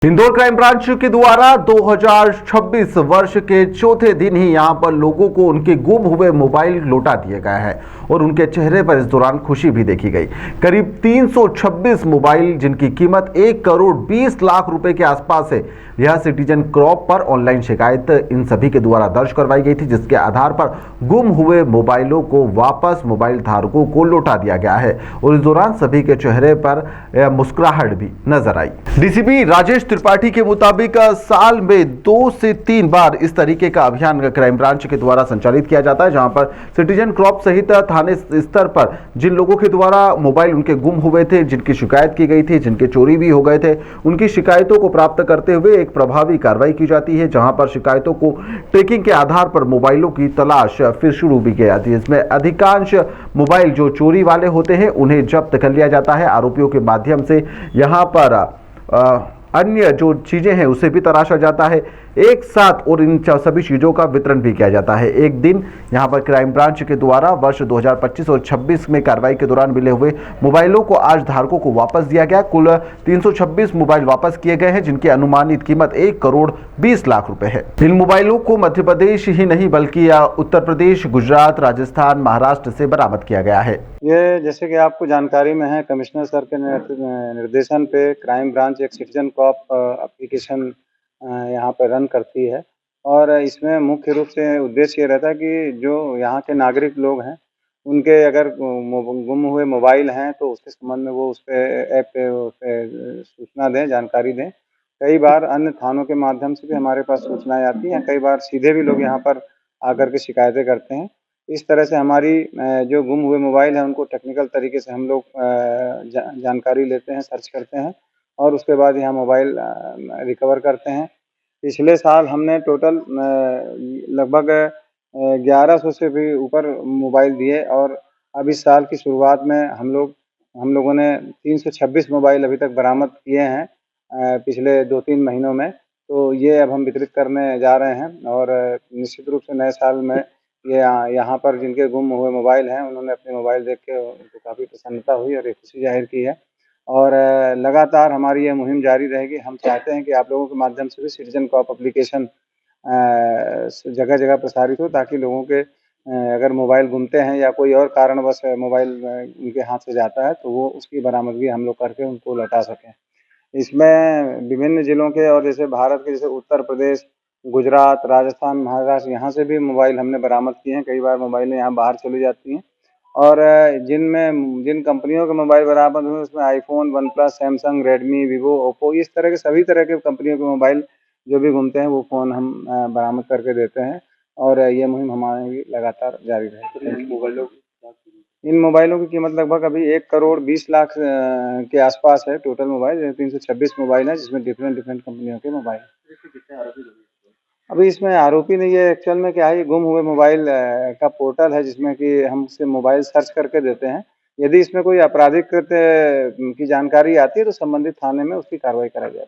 Indore crime branch के द्वारा 2026 वर्ष के चौथे दिन ही यहां पर लोगों को उनके गुम हुए मोबाइल लौटा दिए गए हैं और उनके चेहरे पर इस दौरान खुशी भी देखी गई। करीब 326 मोबाइल जिनकी कीमत 1 करोड़ 20 लाख रुपए के आसपास है। यह सिटीजन क्रॉप पर ऑनलाइन शिकायत इन सभी के द्वारा दर्ज करवाई गई थी, जिसके आधार पर गुम हुए मोबाइलों को वापस मोबाइल धारकों को लौटा दिया गया है और इस दौरान सभी के चेहरे पर मुस्कुराहट भी नजर आई। डीसीपी राजेश त्रिपाठी के मुताबिक साल में 2 से 3 बार इस तरीके का अभियान क्राइम ब्रांच के द्वारा संचालित किया जाता है, जहां पर सिटीजन क्रॉप सहित थाने स्तर पर जिन लोगों के द्वारा मोबाइल उनके गुम हुए थे, जिनकी शिकायत की गई थी, जिनके चोरी भी हो गए थे, उनकी शिकायतों को प्राप्त करते हुए एक प्रभावी कार्रवाई की जाती है, जहां पर शिकायतों को ट्रैकिंग के आधार पर मोबाइलों की तलाश फिर शुरू भी की जाती है। इसमें अधिकांश मोबाइल जो चोरी वाले होते हैं उन्हें जब्त कर लिया जाता है। आरोपियों के माध्यम से यहां पर अन्य जो चीजें हैं उसे भी तराशा जाता है एक साथ और इन सभी चीजों का वितरण भी किया जाता है। एक दिन यहां पर क्राइम ब्रांच के द्वारा वर्ष 2025 और 26 में कार्रवाई के दौरान मिले हुए मोबाइलों को आज धारकों को वापस दिया गया। कुल 326 मोबाइल वापस किए गए हैं, जिनकी अनुमानित कीमत 1 करोड़ 20 लाख रुपए है। इन मोबाइलों को मध्य प्रदेश ही नहीं बल्कि उत्तर प्रदेश, गुजरात, राजस्थान, महाराष्ट्र से बरामद किया गया है। ये जैसे कि आपको जानकारी में है, कमिश्नर सर के निर्देशन पे क्राइम ब्रांच एक सिटीजन कॉप एप्लीकेशन यहाँ पर रन करती है और इसमें मुख्य रूप से उद्देश्य ये रहता है कि जो यहाँ के नागरिक लोग हैं उनके अगर गुम हुए मोबाइल हैं तो उसके संबंध में वो उस पर ऐप पे सूचना दें, जानकारी दें। कई बार अन्य थानों के माध्यम से भी हमारे पास सूचनाएं आती हैं, कई बार सीधे भी लोग यहाँ पर आकर के शिकायतें करते हैं। इस तरह से हमारी जो गुम हुए मोबाइल हैं उनको टेक्निकल तरीके से हम लोग जानकारी लेते हैं, सर्च करते हैं और उसके बाद यहाँ मोबाइल रिकवर करते हैं। पिछले साल हमने टोटल लगभग 1100 से भी ऊपर मोबाइल दिए और अब इस साल की शुरुआत में हम लोगों ने 326 मोबाइल अभी तक बरामद किए हैं पिछले 2-3 महीनों में। तो ये अब हम वितरित करने जा रहे हैं और निश्चित रूप से नए साल में ये यहाँ पर जिनके गुम हुए मोबाइल हैं उन्होंने अपने मोबाइल देख के उनको काफ़ी प्रसन्नता हुई और एक खुशी जाहिर की है और लगातार हमारी ये मुहिम जारी रहेगी। हम चाहते हैं कि आप लोगों के माध्यम से भी सिटीजन कॉप एप्लीकेशन जगह जगह प्रसारित हो ताकि लोगों के अगर मोबाइल गुमते हैं या कोई और कारणवश मोबाइल उनके हाथ से जाता है तो वो उसकी बरामदगी हम लोग करके उनको लौटा सकें। इसमें विभिन्न जिलों के और जैसे भारत के जैसे उत्तर प्रदेश, गुजरात, राजस्थान, महाराष्ट्र यहाँ से भी मोबाइल हमने बरामद किए हैं। कई बार मोबाइलें यहाँ बाहर चली जाती हैं और जिन कंपनियों के मोबाइल बरामद हुए उसमें iPhone, one plus, Samsung, Redmi, Vivo, Oppo इस तरह के सभी तरह के कंपनियों के मोबाइल जो भी घूमते हैं वो फ़ोन हम बरामद करके देते हैं और ये मुहिम हमारी लगातार जारी रहेगी। इन मोबाइलों की कीमत लगभग अभी 1 करोड़ 20 लाख के आसपास है। टोटल मोबाइल 326 मोबाइल है, जिसमें डिफरेंट कंपनियों के मोबाइल। अभी इसमें आरोपी नहीं है, एक्चुअल में क्या है, ये गुम हुए मोबाइल का पोर्टल है जिसमें कि हम उससे मोबाइल सर्च करके देते हैं। यदि इसमें कोई आपराधिक कृत्य की जानकारी आती है तो संबंधित थाने में उसकी कार्रवाई कराई जाती है।